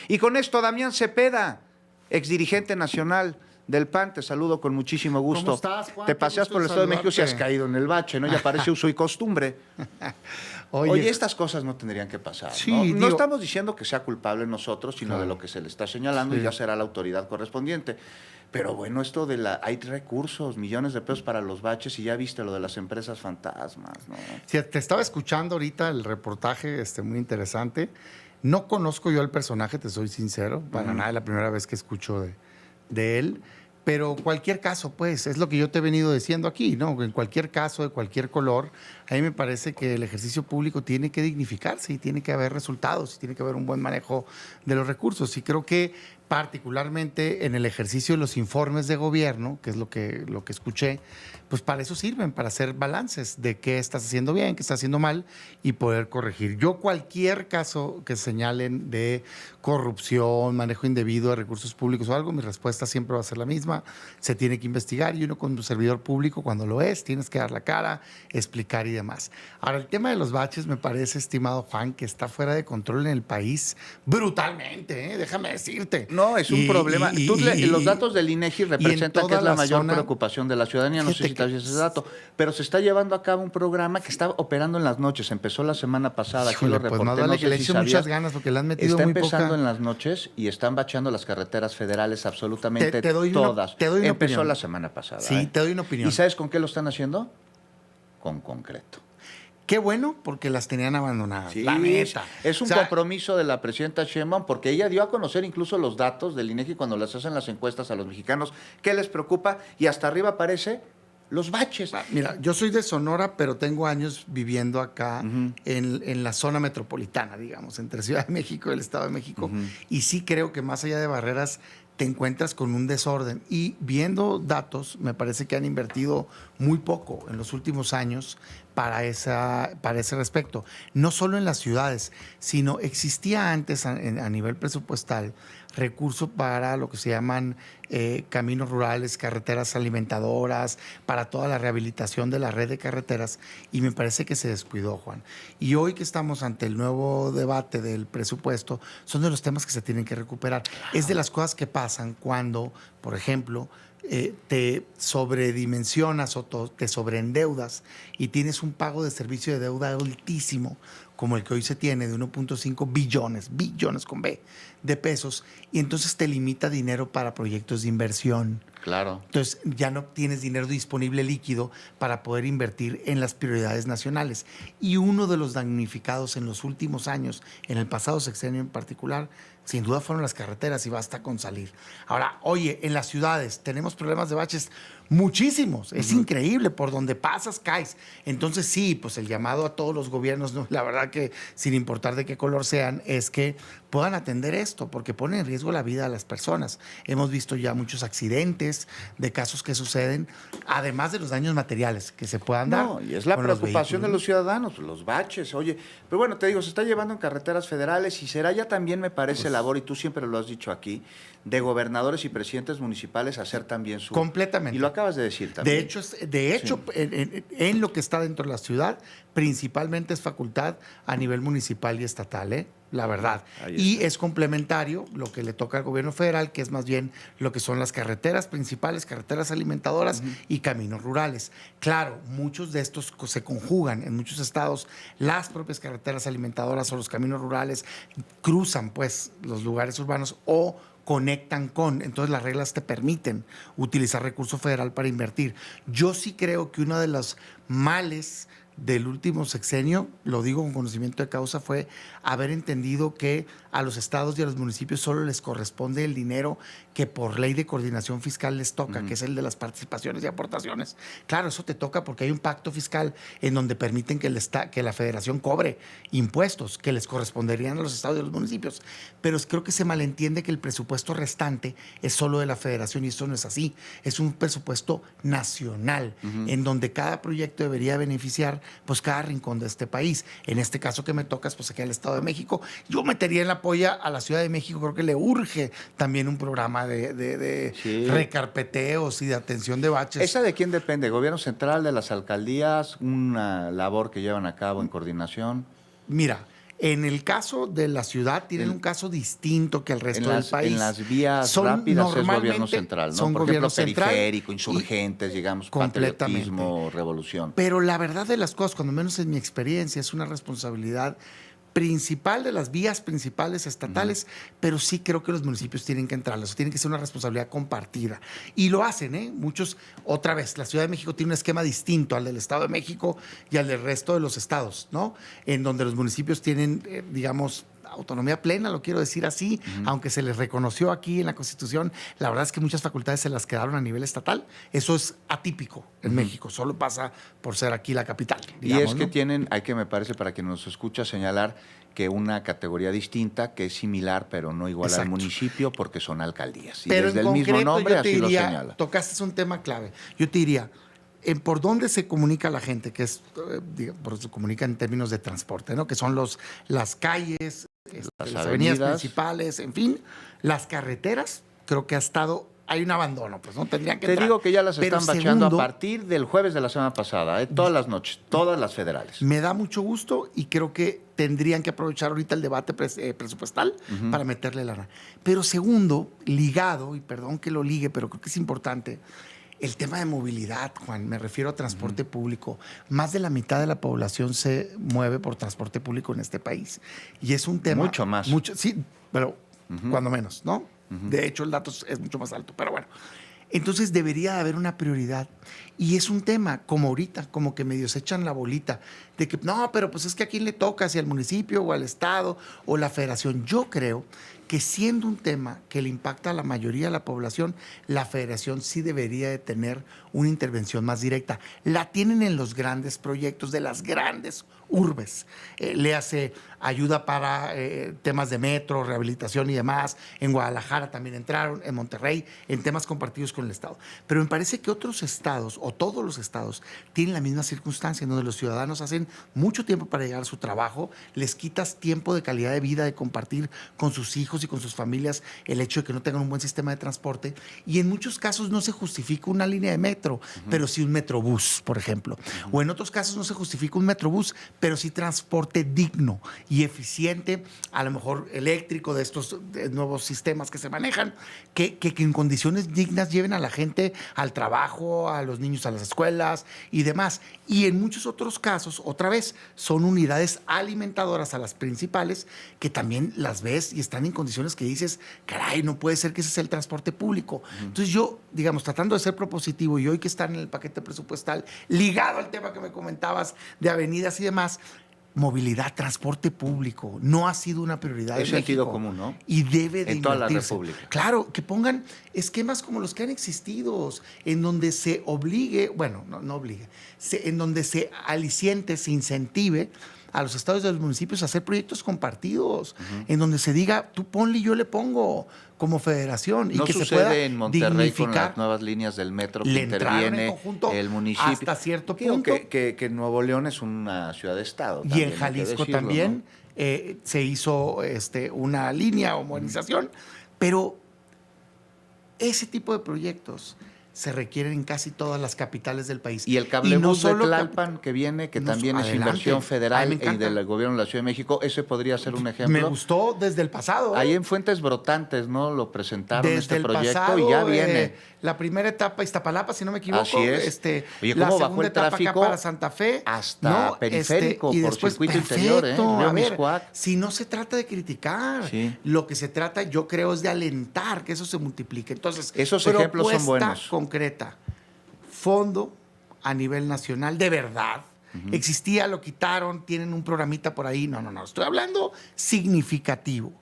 Y con esto, Damián Cepeda, exdirigente nacional del PAN, te saludo con muchísimo gusto. ¿Cómo estás, Juan? Te Qué paseas gusto por el Estado de México si has saludarte. caído en el bache, ¿no? Ya parece uso y costumbre. Oye, estas cosas no tendrían que pasar, sí, ¿no? No digo, estamos diciendo que sea culpable nosotros, sino claro, de lo que se le está señalando sí. y ya será la autoridad correspondiente. Pero bueno, esto de hay recursos, millones de pesos para los baches y ya viste lo de las empresas fantasmas, ¿no? Sí, te estaba escuchando ahorita el reportaje muy interesante. No conozco yo al personaje, te soy sincero, para nada, es la primera vez que escucho de él. Pero cualquier caso, pues, es lo que yo te he venido diciendo aquí, ¿no? En cualquier caso, de cualquier color, a mí me parece que el ejercicio público tiene que dignificarse y tiene que haber resultados y tiene que haber un buen manejo de los recursos. Y creo que particularmente en el ejercicio de los informes de gobierno, que es lo que escuché, pues para eso sirven, para hacer balances de qué estás haciendo bien, qué estás haciendo mal y poder corregir. Yo cualquier caso que señalen de corrupción, manejo indebido de recursos públicos o algo, mi respuesta siempre va a ser la misma. Se tiene que investigar y uno como servidor público, cuando lo es, tienes que dar la cara, explicar y demás. Ahora, el tema de los baches me parece, estimado Juan, que está fuera de control en el país brutalmente, déjame decirte. No, es un problema. Los datos del INEGI representan que es la mayor preocupación de la ciudadanía. No sé si sabías ese dato, pero se está llevando a cabo un programa que está operando en las noches. Empezó la semana pasada. Aquí lo reporté. Pues no, que le echo muchas ganas porque le han metido está muy empezando poca. En las noches y están bacheando las carreteras federales absolutamente te doy todas. Te doy una Empezó opinión. la semana pasada. Sí, te doy una opinión. ¿Y sabes con qué lo están haciendo? Con concreto. Qué bueno, porque las tenían abandonadas, sí, la neta. Es un compromiso de la presidenta Sheinbaum, porque ella dio a conocer incluso los datos del INEGI cuando les hacen las encuestas a los mexicanos, qué les preocupa, y hasta arriba aparece los baches. Mira, yo soy de Sonora, pero tengo años viviendo acá en la zona metropolitana, digamos, entre Ciudad de México y el Estado de México, y sí creo que más allá de barreras te encuentras con un desorden. Y viendo datos, me parece que han invertido muy poco en los últimos años para ese respecto. No solo en las ciudades, sino existía antes a nivel presupuestal recursos para lo que se llaman caminos rurales, carreteras alimentadoras, para toda la rehabilitación de la red de carreteras, y me parece que se descuidó, Juan. Y hoy que estamos ante el nuevo debate del presupuesto, son de los temas que se tienen que recuperar. Es de las cosas que pasan cuando, por ejemplo, te sobredimensionas o te sobreendeudas y tienes un pago de servicio de deuda altísimo, como el que hoy se tiene de 1.5 billones con B, de pesos, y entonces te limita dinero para proyectos de inversión. Claro. Entonces ya no tienes dinero disponible líquido para poder invertir en las prioridades nacionales. Y uno de los damnificados en los últimos años, en el pasado sexenio en particular, sin duda fueron las carreteras, y basta con salir. Ahora, oye, en las ciudades tenemos problemas de baches muchísimos. Es increíble, por donde pasas caes. Entonces sí, pues el llamado a todos los gobiernos, ¿no? La verdad que sin importar de qué color sean, es que puedan atender esto, porque pone en riesgo la vida de las personas. Hemos visto ya muchos accidentes de casos que suceden, además de los daños materiales que se puedan dar. No, y es la preocupación de los ciudadanos, los baches, oye. Pero bueno, te digo, se está llevando en carreteras federales y será ya también, me parece, labor, y tú siempre lo has dicho aquí, de gobernadores y presidentes municipales hacer también su... Completamente. Y lo acabas de decir también. De hecho sí. en lo que está dentro de la ciudad, principalmente es facultad a nivel municipal y estatal, la verdad. Y es complementario lo que le toca al gobierno federal, que es más bien lo que son las carreteras principales, carreteras alimentadoras y caminos rurales. Claro, muchos de estos se conjugan en muchos estados. Las propias carreteras alimentadoras o los caminos rurales cruzan pues los lugares urbanos o conectan con, entonces las reglas te permiten utilizar recurso federal para invertir. Yo sí creo que uno de los males del último sexenio, lo digo con conocimiento de causa, fue haber entendido que a los estados y a los municipios solo les corresponde el dinero que por ley de coordinación fiscal les toca, que es el de las participaciones y aportaciones. Claro, eso te toca porque hay un pacto fiscal en donde permiten que la federación cobre impuestos que les corresponderían a los estados y a los municipios. Pero creo que se malentiende que el presupuesto restante es solo de la federación, y eso no es así. Es un presupuesto nacional, en donde cada proyecto debería beneficiar pues cada rincón de este país. En este caso que me tocas, pues aquí al Estado de México, yo metería en la polla a la Ciudad de México. Creo que le urge también un programa de recarpeteos y de atención de baches. ¿Esa de quién depende? ¿Gobierno central, de las alcaldías? ¿Una labor que llevan a cabo en coordinación? Mira, En el caso de la ciudad, tienen un caso distinto que el resto del país. En las vías rápidas es gobierno central, ¿no? Son Por gobierno ejemplo, central periférico, insurgentes, digamos, patriotismo, revolución. Pero la verdad de las cosas, cuando menos en mi experiencia, es una responsabilidad principal de las vías principales estatales, pero sí creo que los municipios tienen que entrarlas, tiene que ser una responsabilidad compartida. Y lo hacen, ¿eh? Muchos, otra vez, la Ciudad de México tiene un esquema distinto al del Estado de México y al del resto de los estados, ¿no? En donde los municipios tienen, digamos, autonomía plena, lo quiero decir así, aunque se les reconoció aquí en la Constitución, la verdad es que muchas facultades se las quedaron a nivel estatal. Eso es atípico en México, solo pasa por ser aquí la capital. Digamos, y es que ¿no? tienen, hay que, me parece, para quien nos escucha, señalar que una categoría distinta, que es similar, pero no igual al municipio, porque son alcaldías. Y pero desde en el concreto, mismo nombre yo te así diría, lo señala. tocaste un tema clave. Yo te diría, por dónde se comunica la gente, que es, se comunica en términos de transporte, ¿no? Que son las calles, las avenidas principales, en fin, las carreteras, creo que hay un abandono, pues no tendrían que Te digo que ya las están bacheando segundo, a partir del jueves de la semana pasada, todas las noches, todas las federales. Me da mucho gusto y creo que tendrían que aprovechar ahorita el debate presupuestal para meterle lana. Pero segundo, ligado, y perdón que lo ligue, pero creo que es importante, el tema de movilidad, Juan, me refiero a transporte público. Más de la mitad de la población se mueve por transporte público en este país. Y es un tema... Mucho más. Sí, pero cuando menos, ¿no? De hecho, el dato es mucho más alto, pero bueno. Entonces debería haber una prioridad. Y es un tema, como ahorita, como que medio se echan la bolita, de que no, pero pues es que a quién le toca, si al municipio o al estado o la federación. Yo creo que siendo un tema que le impacta a la mayoría de la población, la federación sí debería de tener una intervención más directa. La tienen en los grandes proyectos de las grandes urbes. Le hace ayuda para temas de metro, rehabilitación y demás. En Guadalajara también entraron, en Monterrey, en temas compartidos con el Estado. Pero me parece que otros estados, o todos los estados, tienen la misma circunstancia, en donde los ciudadanos hacen mucho tiempo para llegar a su trabajo, les quitas tiempo de calidad de vida, de compartir con sus hijos y con sus familias el hecho de que no tengan un buen sistema de transporte, y en muchos casos no se justifica una línea de metro, pero sí un metrobús, por ejemplo. O en otros casos no se justifica un metrobús, pero sí transporte digno y eficiente, a lo mejor eléctrico, de estos nuevos sistemas que se manejan, que en condiciones dignas lleven a la gente al trabajo, a los niños a las escuelas y demás. Y en muchos otros casos, otra vez, son unidades alimentadoras a las principales que también las ves y están en condiciones que dices, caray, no puede ser que ese sea el transporte público. Entonces yo, digamos, tratando de ser propositivo, y hoy que están en el paquete presupuestal, ligado al tema que me comentabas de avenidas y demás, movilidad, transporte público, no ha sido una prioridad Es en sentido México, común, ¿no? y debe de en toda la invertirse. República. Claro, que pongan esquemas como los que han existido, en donde se obligue, bueno, no obligue, en donde se aliciente, se incentive a los estados y a los municipios a hacer proyectos compartidos, en donde se diga, tú ponle y yo le pongo como federación. No y que sucede se pueda en Monterrey con las dignificar. nuevas líneas del metro que Le entraron en interviene conjunto el municipio. hasta cierto Digo punto. que Nuevo León es una ciudad-estado. Y en hay que Jalisco decirlo, también ¿no? se hizo una línea o modernización, pero ese tipo de proyectos se requieren en casi todas las capitales del país. Y el cablebús no solo de Tlalpan que viene, que también es adelante. inversión federal Ay, y del gobierno de la Ciudad de México, ese podría ser un ejemplo. Me gustó desde el pasado. Ahí en Fuentes Brotantes, ¿no? Lo presentaron desde este el proyecto pasado, y ya viene. La primera etapa, Iztapalapa, si no me equivoco. Así es. La Oye, ¿cómo bajó segunda el etapa tráfico? acá para Santa Fe. Hasta periférico, y por después, circuito perfecto. interior, ¿eh? Río A ver, Mixcoac. si no se trata de criticar, Sí. lo que se trata, yo creo, es de alentar que eso se multiplique. Entonces, esos ejemplos son buenos. concreta, fondo a nivel nacional, de verdad. Existía, lo quitaron, tienen un programita por ahí. No. Estoy hablando significativo,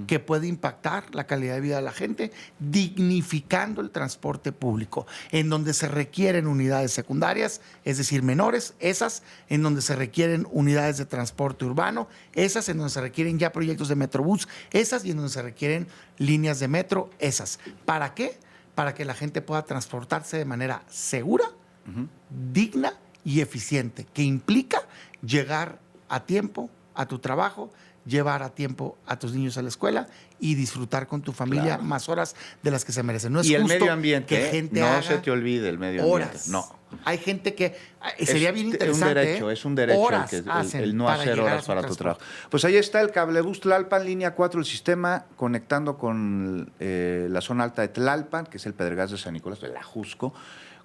que puede impactar la calidad de vida de la gente, dignificando el transporte público, en donde se requieren unidades secundarias, es decir, menores, esas, en donde se requieren unidades de transporte urbano, esas, en donde se requieren ya proyectos de Metrobús, esas, y en donde se requieren líneas de metro, esas. ¿Para qué? Para que la gente pueda transportarse de manera segura, digna y eficiente, que implica llegar a tiempo a tu trabajo, llevar a tiempo a tus niños a la escuela y disfrutar con tu familia más horas de las que se merecen. No es y el justo medio ambiente, que gente no haga se te olvide el medio ambiente. horas. No. Hay gente que sería bien interesante. Es un derecho horas el no para hacer llegar a horas su para tu transporte. trabajo. Pues ahí está el cablebús Tlalpan, línea 4 del sistema, conectando con la zona alta de Tlalpan, que es el Pedregal de San Nicolás, el Ajusco,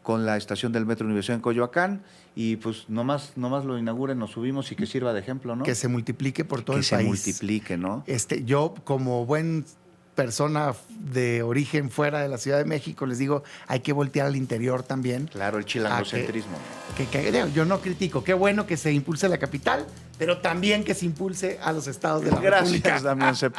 con la estación del Metro Universidad en Coyoacán, y pues nomás lo inauguren, nos subimos y que sirva de ejemplo, ¿no? Que se multiplique por todo que el se país. multiplique, ¿no? Yo, como buen persona de origen fuera de la Ciudad de México, les digo, hay que voltear al interior también. Claro, el chilangocentrismo. Yo no critico. Qué bueno que se impulse la capital, pero también que se impulse a los estados de la República. Gracias, Damián Cepeda.